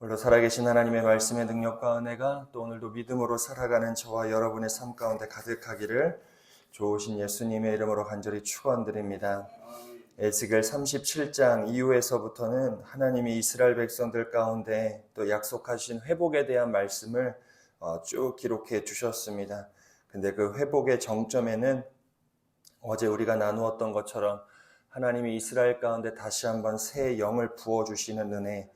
오늘도 살아계신 하나님의 말씀의 능력과 은혜가 또 오늘도 믿음으로 살아가는 저와 여러분의 삶 가운데 가득하기를 좋으신 예수님의 이름으로 간절히 축원드립니다. 에스겔 37장 이후에서부터는 하나님이 이스라엘 백성들 가운데 또 약속하신 회복에 대한 말씀을 쭉 기록해 주셨습니다. 근데 그 회복의 정점에는 어제 우리가 나누었던 것처럼 하나님이 이스라엘 가운데 다시 한번 새 영을 부어주시는 은혜,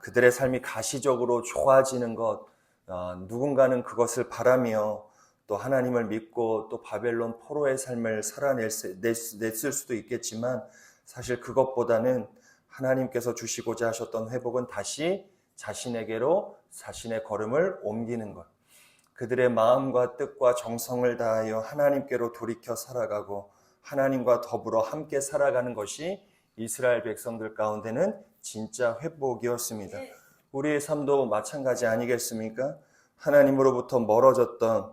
그들의 삶이 가시적으로 좋아지는 것, 누군가는 그것을 바라며 또 하나님을 믿고 또 바벨론 포로의 삶을 살아냈을 수도 있겠지만 사실 그것보다는 하나님께서 주시고자 하셨던 회복은 다시 자신에게로 자신의 걸음을 옮기는 것, 그들의 마음과 뜻과 정성을 다하여 하나님께로 돌이켜 살아가고 하나님과 더불어 함께 살아가는 것이 이스라엘 백성들 가운데는 진짜 회복이었습니다. 우리의 삶도 마찬가지 아니겠습니까? 하나님으로부터 멀어졌던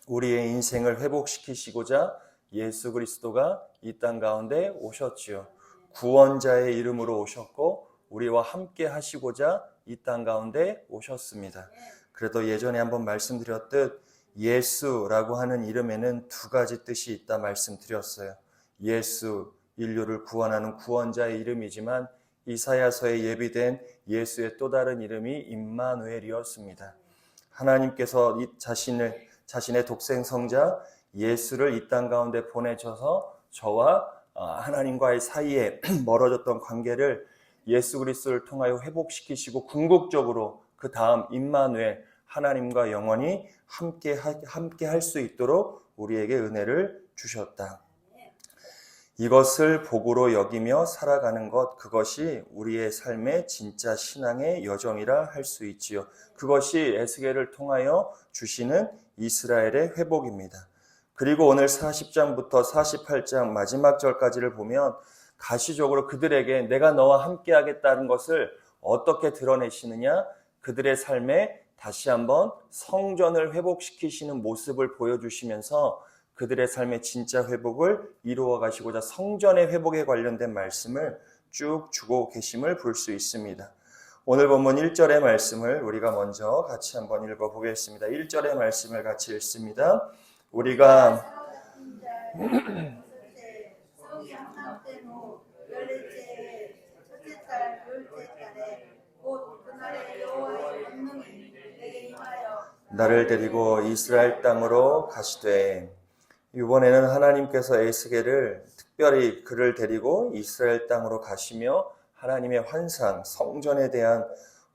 우리의 인생을 회복시키시고자 예수 그리스도가 이 땅 가운데 오셨지요. 구원자의 이름으로 오셨고 우리와 함께 하시고자 이 땅 가운데 오셨습니다. 그래도 예전에 한번 말씀드렸듯 예수라고 하는 이름에는 두 가지 뜻이 있다 말씀드렸어요. 예수, 인류를 구원하는 구원자의 이름이지만 이사야서에 예비된 예수의 또 다른 이름이 임마누엘이었습니다. 하나님께서 자신의 독생성자 예수를 이 땅 가운데 보내셔서 저와 하나님과의 사이에 멀어졌던 관계를 예수 그리스도를 통하여 회복시키시고 궁극적으로 그 다음 임마누엘 하나님과 영원히 함께 할 수 있도록 우리에게 은혜를 주셨다. 이것을 복으로 여기며 살아가는 것, 그것이 우리의 삶의 진짜 신앙의 여정이라 할 수 있지요. 그것이 에스겔을 통하여 주시는 이스라엘의 회복입니다. 그리고 오늘 40장부터 48장 마지막 절까지를 보면 가시적으로 그들에게 내가 너와 함께 하겠다는 것을 어떻게 드러내시느냐, 그들의 삶에 다시 한번 성전을 회복시키시는 모습을 보여주시면서 그들의 삶의 진짜 회복을 이루어 가시고자 성전의 회복에 관련된 말씀을 쭉 주고 계심을 볼 수 있습니다. 오늘 본문 1절의 말씀을 우리가 먼저 같이 한번 읽어보겠습니다. 1절의 말씀을 같이 읽습니다. 우리가 나를 데리고 이스라엘 땅으로 가시되, 이번에는 하나님께서 에스겔을 특별히 그를 데리고 이스라엘 땅으로 가시며 하나님의 환상, 성전에 대한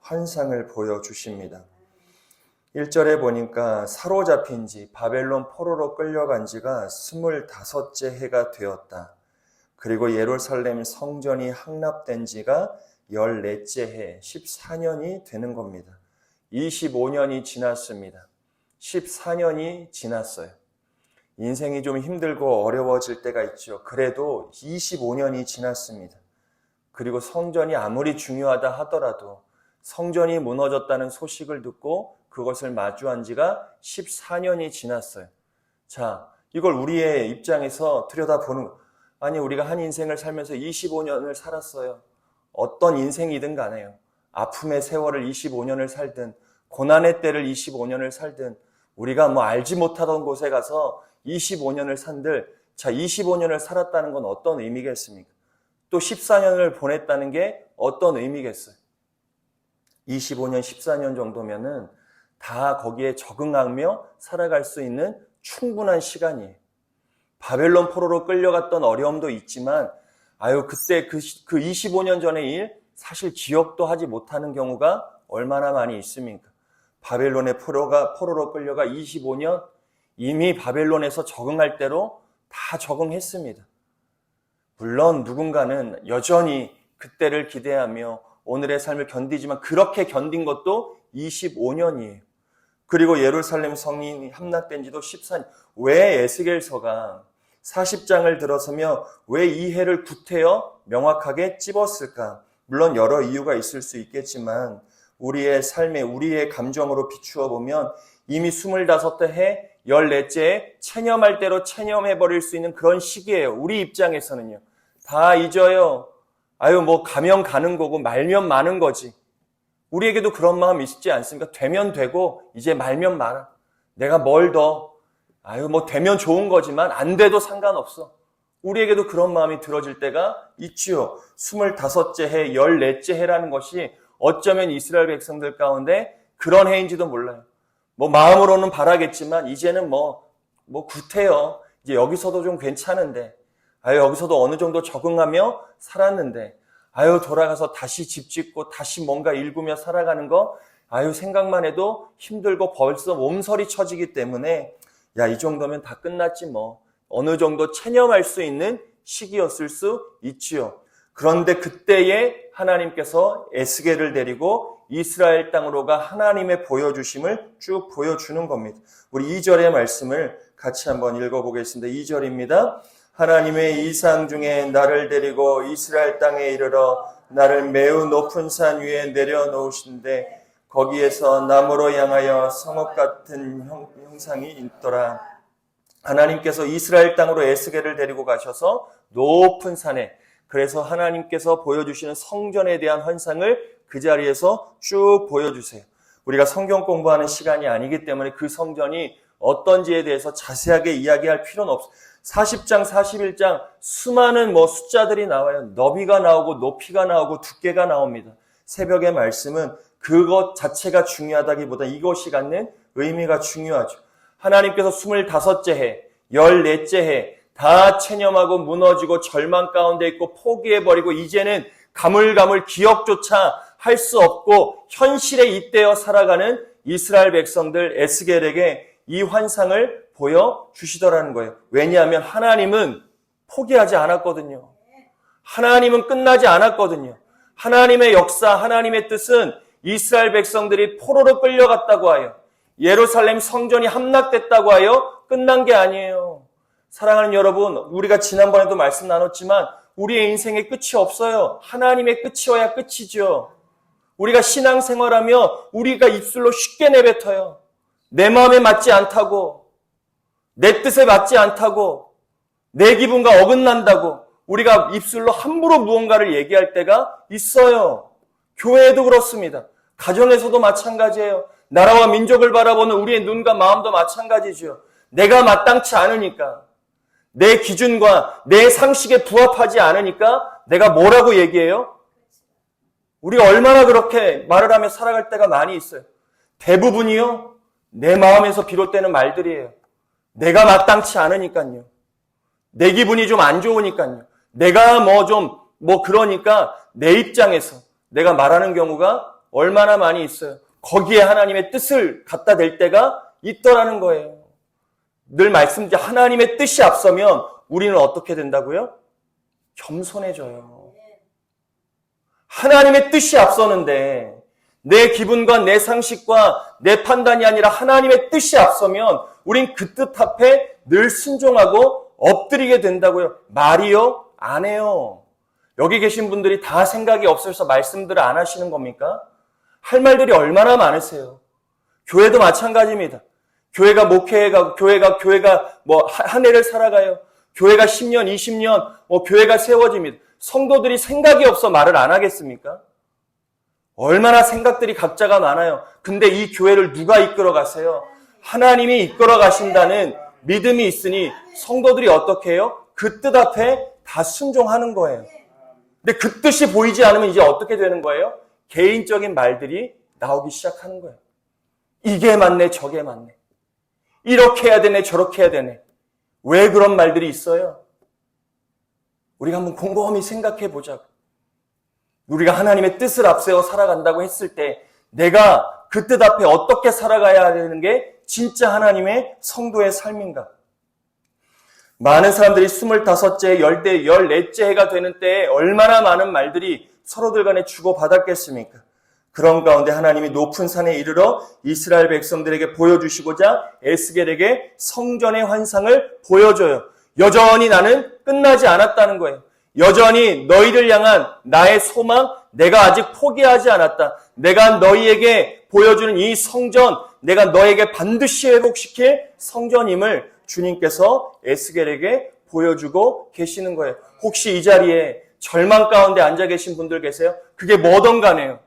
환상을 보여주십니다. 1절에 보니까 사로잡힌 지 바벨론 포로로 끌려간 지가 25째 해가 되었다. 그리고 예루살렘 성전이 함락된 지가 14째 해, 14년이 되는 겁니다. 25년이 지났습니다. 14년이 지났어요. 인생이 좀 힘들고 어려워질 때가 있죠. 그래도 25년이 지났습니다. 그리고 성전이 아무리 중요하다 하더라도 성전이 무너졌다는 소식을 듣고 그것을 마주한 지가 14년이 지났어요. 자, 이걸 우리의 입장에서 들여다보는 거. 아니, 우리가 한 인생을 살면서 25년을 살았어요. 어떤 인생이든 간에요. 아픔의 세월을 25년을 살든 고난의 때를 25년을 살든 우리가 알지 못하던 곳에 가서 25년을 산들, 자, 25년을 살았다는 건 어떤 의미겠습니까? 또 14년을 보냈다는 게 어떤 의미겠어요? 25년, 14년 정도면은 다 거기에 적응하며 살아갈 수 있는 충분한 시간이에요. 바벨론 포로로 끌려갔던 어려움도 있지만, 그때 그 25년 전의 일, 사실 기억도 하지 못하는 경우가 얼마나 많이 있습니까? 바벨론의 포로로 끌려가 25년, 이미 바벨론에서 적응할 대로 다 적응했습니다. 물론 누군가는 여전히 그때를 기대하며 오늘의 삶을 견디지만 그렇게 견딘 것도 25년이에요. 그리고 예루살렘 성이 함락된 지도 14년. 왜 에스겔서가 40장을 들어서며 왜 이 해를 구태여 명확하게 찝었을까? 물론 여러 이유가 있을 수 있겠지만 우리의 삶에 우리의 감정으로 비추어 보면 이미 25해 14째에 체념할 대로 체념해버릴 수 있는 그런 시기예요. 우리 입장에서는요. 다 잊어요. 가면 가는 거고 말면 마는 거지. 우리에게도 그런 마음 있지 않습니까? 되면 되고 이제 말면 말아. 내가 뭘 더, 뭐 되면 좋은 거지만 안 돼도 상관없어. 우리에게도 그런 마음이 들어질 때가 있지요. 25째 해, 14째 해라는 것이 어쩌면 이스라엘 백성들 가운데 그런 해인지도 몰라요. 뭐 마음으로는 바라겠지만 이제는 뭐 구태여. 이제 여기서도 좀 괜찮은데, 여기서도 어느 정도 적응하며 살았는데, 돌아가서 다시 집 짓고 다시 뭔가 일구며 살아가는 거, 생각만 해도 힘들고 벌써 몸서리 쳐지기 때문에, 이 정도면 다 끝났지 뭐. 어느 정도 체념할 수 있는 시기였을 수 있지요. 그런데 그때에 하나님께서 에스겔을 데리고 이스라엘 땅으로 가 하나님의 보여주심을 쭉 보여주는 겁니다. 우리 2절의 말씀을 같이 한번 읽어보겠습니다. 2절입니다. 하나님의 이상 중에 나를 데리고 이스라엘 땅에 이르러 나를 매우 높은 산 위에 내려놓으신데 거기에서 나무로 향하여 성읍 같은 형상이 있더라. 하나님께서 이스라엘 땅으로 에스겔을 데리고 가셔서 높은 산에, 그래서 하나님께서 보여주시는 성전에 대한 환상을 그 자리에서 쭉 보여주세요. 우리가 성경 공부하는 시간이 아니기 때문에 그 성전이 어떤지에 대해서 자세하게 이야기할 필요는 없어요. 40장, 41장 수많은 숫자들이 나와요. 너비가 나오고 높이가 나오고 두께가 나옵니다. 새벽의 말씀은 그것 자체가 중요하다기보다 이것이 갖는 의미가 중요하죠. 하나님께서 25째 해, 14째 해 다 체념하고 무너지고 절망 가운데 있고 포기해버리고 이제는 가물가물 기억조차 할 수 없고 현실에 잇대어 살아가는 이스라엘 백성들 에스겔에게 이 환상을 보여주시더라는 거예요. 왜냐하면 하나님은 포기하지 않았거든요. 하나님은 끝나지 않았거든요. 하나님의 역사, 하나님의 뜻은 이스라엘 백성들이 포로로 끌려갔다고 하여 예루살렘 성전이 함락됐다고 하여 끝난 게 아니에요. 사랑하는 여러분, 우리가 지난번에도 말씀 나눴지만 우리의 인생에 끝이 없어요. 하나님의 끝이어야 끝이죠. 우리가 신앙생활하며 우리가 입술로 쉽게 내뱉어요. 내 마음에 맞지 않다고, 내 뜻에 맞지 않다고, 내 기분과 어긋난다고 우리가 입술로 함부로 무언가를 얘기할 때가 있어요. 교회에도 그렇습니다. 가정에서도 마찬가지예요. 나라와 민족을 바라보는 우리의 눈과 마음도 마찬가지죠. 내가 마땅치 않으니까, 내 기준과 내 상식에 부합하지 않으니까 내가 뭐라고 얘기해요? 우리가 얼마나 그렇게 말을 하며 살아갈 때가 많이 있어요. 대부분이요, 내 마음에서 비롯되는 말들이에요. 내가 마땅치 않으니까요. 내 기분이 좀 안 좋으니까요. 내가 그러니까 내 입장에서 내가 말하는 경우가 얼마나 많이 있어요. 거기에 하나님의 뜻을 갖다 댈 때가 있더라는 거예요. 늘 말씀드린 하나님의 뜻이 앞서면 우리는 어떻게 된다고요? 겸손해져요. 하나님의 뜻이 앞서는데 내 기분과 내 상식과 내 판단이 아니라 하나님의 뜻이 앞서면 우린 그 뜻 앞에 늘 순종하고 엎드리게 된다고요. 말이요? 안 해요. 여기 계신 분들이 다 생각이 없어서 말씀들을 안 하시는 겁니까? 할 말들이 얼마나 많으세요. 교회도 마찬가지입니다. 교회가 목회해가고 교회가 한 해를 살아가요. 교회가 10년, 20년 교회가 세워집니다. 성도들이 생각이 없어 말을 안 하겠습니까? 얼마나 생각들이 각자가 많아요. 근데 이 교회를 누가 이끌어 가세요? 하나님이 이끌어 가신다는 믿음이 있으니 성도들이 어떻게 해요? 그 뜻 앞에 다 순종하는 거예요. 근데 그 뜻이 보이지 않으면 이제 어떻게 되는 거예요? 개인적인 말들이 나오기 시작하는 거예요. 이게 맞네, 저게 맞네. 이렇게 해야 되네, 저렇게 해야 되네. 왜 그런 말들이 있어요? 우리가 한번 곰곰이 생각해 보자고. 우리가 하나님의 뜻을 앞세워 살아간다고 했을 때 내가 그 뜻 앞에 어떻게 살아가야 되는 게 진짜 하나님의 성도의 삶인가? 많은 사람들이 25째, 14째 해가 되는 때에 얼마나 많은 말들이 서로들 간에 주고받았겠습니까? 그런 가운데 하나님이 높은 산에 이르러 이스라엘 백성들에게 보여주시고자 에스겔에게 성전의 환상을 보여줘요. 여전히 나는 끝나지 않았다는 거예요. 여전히 너희를 향한 나의 소망, 내가 아직 포기하지 않았다. 내가 너희에게 보여주는 이 성전, 내가 너에게 반드시 회복시킬 성전임을 주님께서 에스겔에게 보여주고 계시는 거예요. 혹시 이 자리에 절망 가운데 앉아 계신 분들 계세요? 그게 뭐든 간에요.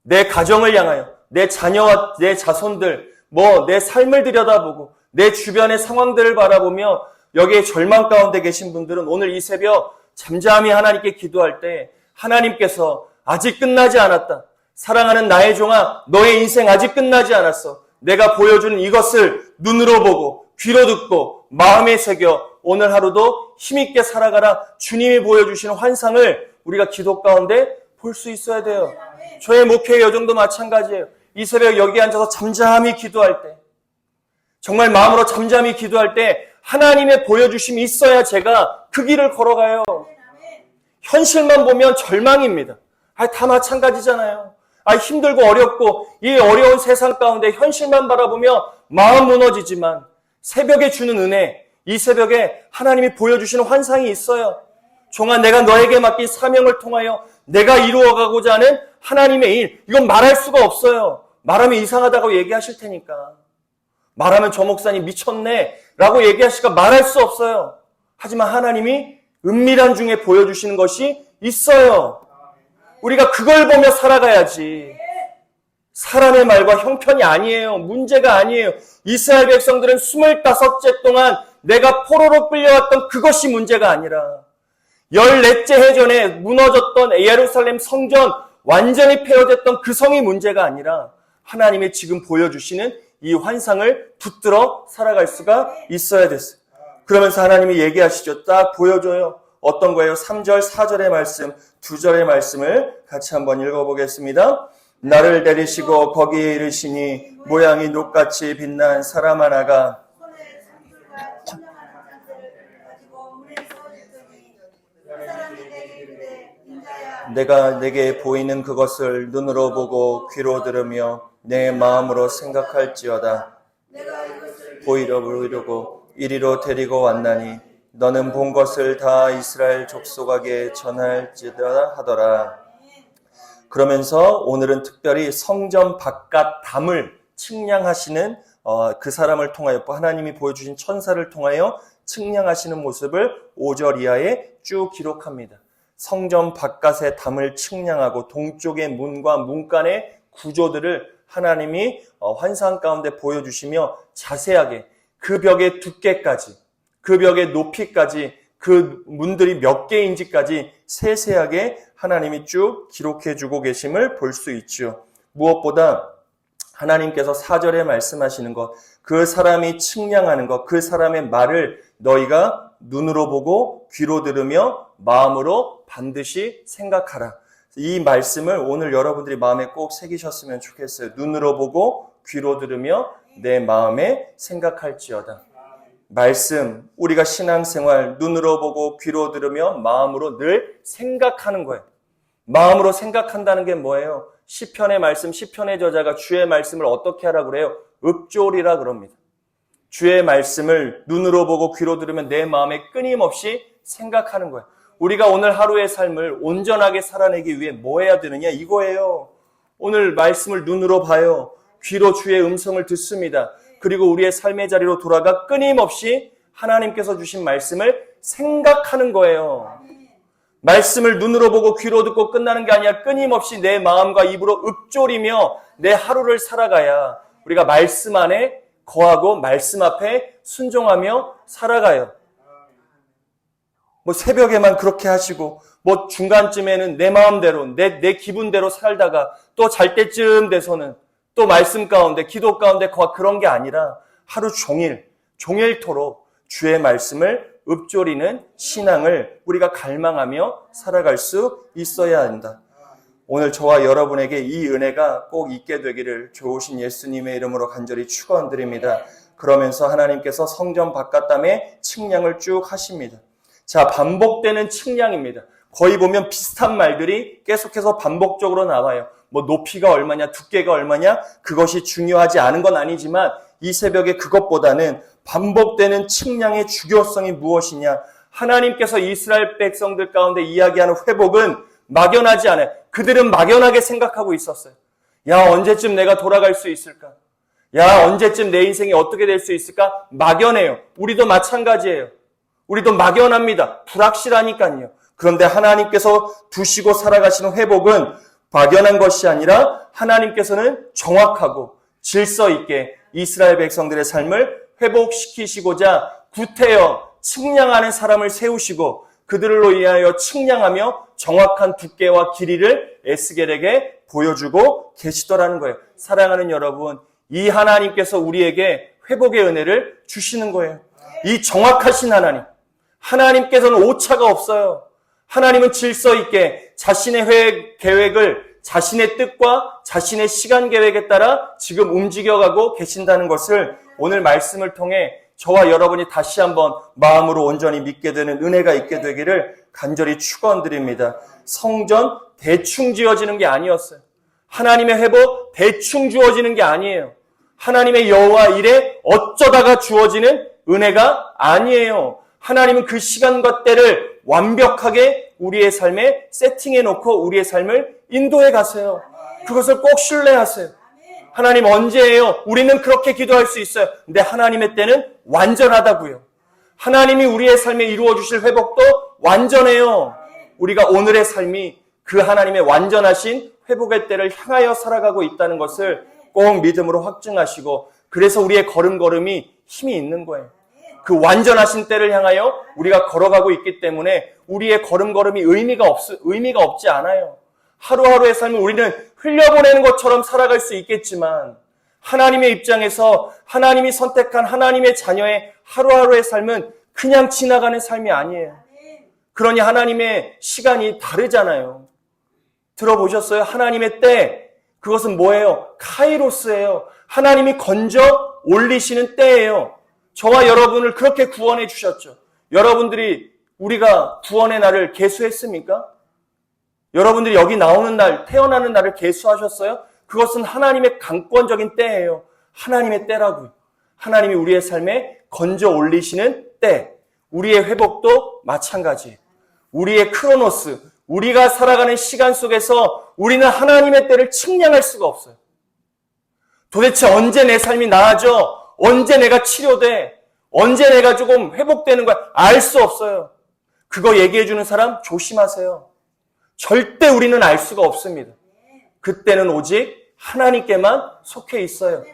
내 가정을 향하여, 내 자녀와 내 자손들, 내 삶을 들여다보고 내 주변의 상황들을 바라보며 여기에 절망 가운데 계신 분들은 오늘 이 새벽 잠잠히 하나님께 기도할 때 하나님께서 아직 끝나지 않았다. 사랑하는 나의 종아, 너의 인생 아직 끝나지 않았어. 내가 보여주는 이것을 눈으로 보고 귀로 듣고 마음에 새겨 오늘 하루도 힘있게 살아가라. 주님이 보여주시는 환상을 우리가 기도 가운데 볼 수 있어야 돼요. 저의 목회의 여정도 마찬가지예요. 이 새벽 여기 앉아서 잠잠히 기도할 때, 정말 마음으로 잠잠히 기도할 때 하나님의 보여주심이 있어야 제가 그 길을 걸어가요. 현실만 보면 절망입니다. 다 마찬가지잖아요. 힘들고 어렵고 이 어려운 세상 가운데 현실만 바라보며 마음 무너지지만 새벽에 주는 은혜, 이 새벽에 하나님이 보여주시는 환상이 있어요. 종아, 내가 너에게 맡긴 사명을 통하여 내가 이루어가고자 하는 하나님의 일, 이건 말할 수가 없어요. 말하면 이상하다고 얘기하실 테니까. 말하면 저 목사님 미쳤네 라고 얘기하시니까 말할 수 없어요. 하지만 하나님이 은밀한 중에 보여주시는 것이 있어요. 우리가 그걸 보며 살아가야지. 사람의 말과 형편이 아니에요. 문제가 아니에요. 이스라엘 백성들은 25째 동안 내가 포로로 끌려왔던 그것이 문제가 아니라 14째 해전에 무너졌던 예루살렘 성전 완전히 폐허됐던 그 성이 문제가 아니라 하나님이 지금 보여주시는 이 환상을 붙들어 살아갈 수가 있어야 됐어요. 그러면서 하나님이 얘기하시죠. 딱 보여줘요. 어떤 거예요? 3절, 4절의 말씀, 2절의 말씀을 같이 한번 읽어보겠습니다. 나를 데리시고 거기에 이르시니 모양이 녹같이 빛난 사람 하나가 내가 내게 보이는 그것을 눈으로 보고 귀로 들으며 내 마음으로 생각할지어다. 보이려고 이리로 데리고 왔나니 너는 본 것을 다 이스라엘 족속에게 전할지어다 하더라. 그러면서 오늘은 특별히 성전 바깥 담을 측량하시는 그 사람을 통하여 하나님이 보여주신 천사를 통하여 측량하시는 모습을 5절 이하에 쭉 기록합니다. 성전 바깥의 담을 측량하고 동쪽의 문과 문간의 구조들을 하나님이 환상 가운데 보여주시며 자세하게 그 벽의 두께까지, 그 벽의 높이까지, 그 문들이 몇 개인지까지 세세하게 하나님이 쭉 기록해주고 계심을 볼 수 있죠. 무엇보다 하나님께서 4절에 말씀하시는 것, 그 사람이 측량하는 것, 그 사람의 말을 너희가 눈으로 보고 귀로 들으며 마음으로 반드시 생각하라. 이 말씀을 오늘 여러분들이 마음에 꼭 새기셨으면 좋겠어요. 눈으로 보고 귀로 들으며 내 마음에 생각할지어다. 말씀, 우리가 신앙생활 눈으로 보고 귀로 들으며 마음으로 늘 생각하는 거예요. 마음으로 생각한다는 게 뭐예요? 시편의 말씀, 시편의 저자가 주의 말씀을 어떻게 하라고 그래요? 읊조리라 그럽니다. 주의 말씀을 눈으로 보고 귀로 들으면 내 마음에 끊임없이 생각하는 거예요. 우리가 오늘 하루의 삶을 온전하게 살아내기 위해 뭐 해야 되느냐? 이거예요. 오늘 말씀을 눈으로 봐요. 귀로 주의 음성을 듣습니다. 그리고 우리의 삶의 자리로 돌아가 끊임없이 하나님께서 주신 말씀을 생각하는 거예요. 말씀을 눈으로 보고 귀로 듣고 끝나는 게 아니라 끊임없이 내 마음과 입으로 읊조리며 내 하루를 살아가야 우리가 말씀 안에 거하고 말씀 앞에 순종하며 살아가요. 새벽에만 그렇게 하시고 중간쯤에는 내 마음대로 내 기분대로 살다가 또 잘 때쯤 돼서는 또 말씀 가운데 기도 가운데 그런 게 아니라 하루 종일토록 주의 말씀을 읊조리는 신앙을 우리가 갈망하며 살아갈 수 있어야 한다. 오늘 저와 여러분에게 이 은혜가 꼭 있게 되기를 좋으신 예수님의 이름으로 간절히 축원드립니다. 그러면서 하나님께서 성전 바깥담에 측량을 쭉 하십니다. 자, 반복되는 측량입니다. 거의 보면 비슷한 말들이 계속해서 반복적으로 나와요. 높이가 얼마냐, 두께가 얼마냐, 그것이 중요하지 않은 건 아니지만 이 새벽에 그것보다는 반복되는 측량의 중요성이 무엇이냐. 하나님께서 이스라엘 백성들 가운데 이야기하는 회복은 막연하지 않아요. 그들은 막연하게 생각하고 있었어요. 야, 언제쯤 내가 돌아갈 수 있을까? 야, 언제쯤 내 인생이 어떻게 될 수 있을까? 막연해요. 우리도 마찬가지예요. 우리도 막연합니다. 불확실하니까요. 그런데 하나님께서 두시고 살아가시는 회복은 막연한 것이 아니라 하나님께서는 정확하고 질서 있게 이스라엘 백성들의 삶을 회복시키시고자 구태여 측량하는 사람을 세우시고 그들로 인하여 측량하며 정확한 두께와 길이를 에스겔에게 보여주고 계시더라는 거예요. 사랑하는 여러분, 이 하나님께서 우리에게 회복의 은혜를 주시는 거예요. 이 정확하신 하나님께서는 오차가 없어요. 하나님은 질서 있게 자신의 계획을 자신의 뜻과 자신의 시간 계획에 따라 지금 움직여가고 계신다는 것을 오늘 말씀을 통해 저와 여러분이 다시 한번 마음으로 온전히 믿게 되는 은혜가 있게 되기를 간절히 축원드립니다. 성전 대충 지어지는 게 아니었어요. 하나님의 회복 대충 주어지는 게 아니에요. 하나님의 여호와 일에 어쩌다가 주어지는 은혜가 아니에요. 하나님은 그 시간과 때를 완벽하게 우리의 삶에 세팅해 놓고 우리의 삶을 인도해 가세요. 그것을 꼭 신뢰하세요. 하나님 언제예요? 우리는 그렇게 기도할 수 있어요. 근데 하나님의 때는 완전하다고요. 하나님이 우리의 삶에 이루어 주실 회복도 완전해요. 우리가 오늘의 삶이 그 하나님의 완전하신 회복의 때를 향하여 살아가고 있다는 것을 꼭 믿음으로 확증하시고, 그래서 우리의 걸음걸음이 힘이 있는 거예요. 그 완전하신 때를 향하여 우리가 걸어가고 있기 때문에 우리의 걸음걸음이 의미가 없지 않아요. 하루하루의 삶을 우리는 흘려보내는 것처럼 살아갈 수 있겠지만 하나님의 입장에서 하나님이 선택한 하나님의 자녀의 하루하루의 삶은 그냥 지나가는 삶이 아니에요. 그러니 하나님의 시간이 다르잖아요. 들어보셨어요? 하나님의 때, 그것은 뭐예요? 카이로스예요. 하나님이 건져 올리시는 때예요. 저와 여러분을 그렇게 구원해 주셨죠. 여러분들이 우리가 구원의 날을 계수했습니까? 여러분들이 여기 나오는 날, 태어나는 날을 계수하셨어요? 그것은 하나님의 강권적인 때예요. 하나님의 때라고요. 하나님이 우리의 삶에 건져 올리시는 때, 우리의 회복도 마찬가지예요. 우리의 크로노스, 우리가 살아가는 시간 속에서 우리는 하나님의 때를 측량할 수가 없어요. 도대체 언제 내 삶이 나아져? 언제 내가 치료돼? 언제 내가 조금 회복되는 거야? 알 수 없어요. 그거 얘기해 주는 사람 조심하세요. 절대 우리는 알 수가 없습니다. 그때는 오직 하나님께만 속해 있어요.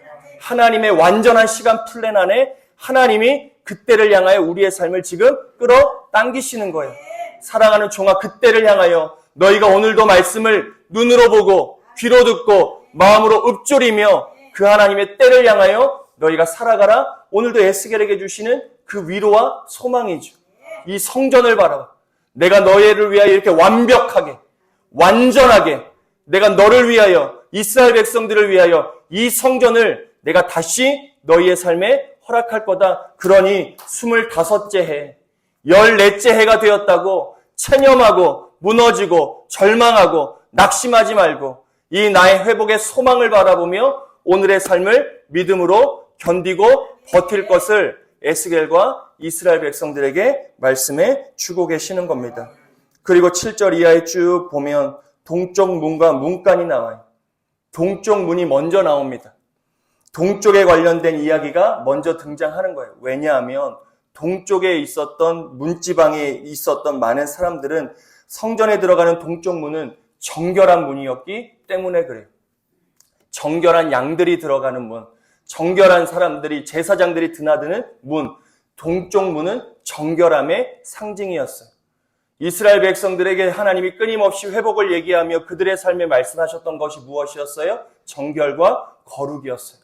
하나님의 완전한 시간 플랜 안에 하나님이 그때를 향하여 우리의 삶을 지금 끌어당기시는 거예요. 사랑하는 종아, 그때를 향하여 너희가 오늘도 말씀을 눈으로 보고 귀로 듣고 마음으로 읊조리며 그 하나님의 때를 향하여 너희가 살아가라. 오늘도 에스겔에게 주시는 그 위로와 소망이죠. 이 성전을 바라봐. 내가 너희를 위하여 이렇게 완벽하게, 완전하게 내가 너를 위하여, 이스라엘 백성들을 위하여 이 성전을 내가 다시 너희의 삶에 허락할 거다. 그러니 25째 해, 14째 해가 되었다고 체념하고 무너지고 절망하고 낙심하지 말고 이 나의 회복의 소망을 바라보며 오늘의 삶을 믿음으로 견디고 버틸 것을 에스겔과 이스라엘 백성들에게 말씀해 주고 계시는 겁니다. 그리고 7절 이하에 쭉 보면 동쪽 문과 문간이 나와요. 동쪽 문이 먼저 나옵니다. 동쪽에 관련된 이야기가 먼저 등장하는 거예요. 왜냐하면 동쪽에 있었던 문지방에 있었던 많은 사람들은 성전에 들어가는 동쪽 문은 정결한 문이었기 때문에 그래요. 정결한 양들이 들어가는 문, 정결한 사람들이, 제사장들이 드나드는 문, 동쪽 문은 정결함의 상징이었어요. 이스라엘 백성들에게 하나님이 끊임없이 회복을 얘기하며 그들의 삶에 말씀하셨던 것이 무엇이었어요? 정결과 거룩이었어요.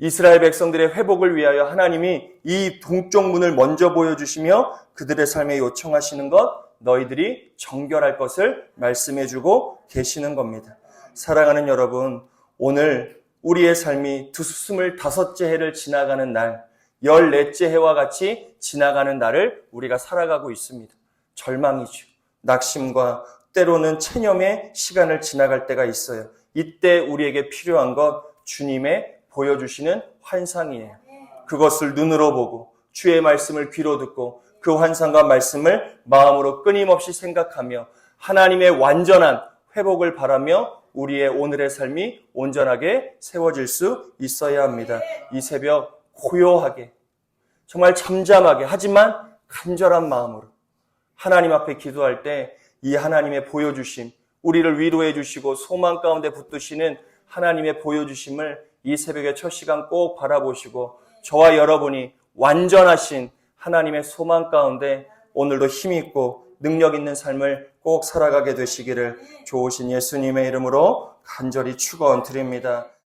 이스라엘 백성들의 회복을 위하여 하나님이 이 동쪽 문을 먼저 보여주시며 그들의 삶에 요청하시는 것, 너희들이 정결할 것을 말씀해주고 계시는 겁니다. 사랑하는 여러분, 오늘 우리의 삶이 25째 해를 지나가는 날, 14째 해와 같이 지나가는 날을 우리가 살아가고 있습니다. 절망이죠. 낙심과 때로는 체념의 시간을 지나갈 때가 있어요. 이때 우리에게 필요한 것, 주님의 보여주시는 환상이에요. 그것을 눈으로 보고 주의 말씀을 귀로 듣고 그 환상과 말씀을 마음으로 끊임없이 생각하며 하나님의 완전한 회복을 바라며 우리의 오늘의 삶이 온전하게 세워질 수 있어야 합니다. 이 새벽 고요하게, 정말 잠잠하게, 하지만 간절한 마음으로 하나님 앞에 기도할 때 이 하나님의 보여주심, 우리를 위로해 주시고 소망 가운데 붙드시는 하나님의 보여주심을 이 새벽의 첫 시간 꼭 바라보시고 저와 여러분이 완전하신 하나님의 소망 가운데 오늘도 힘있고 능력 있는 삶을 꼭 살아가게 되시기를 좋으신 예수님의 이름으로 간절히 축원드립니다.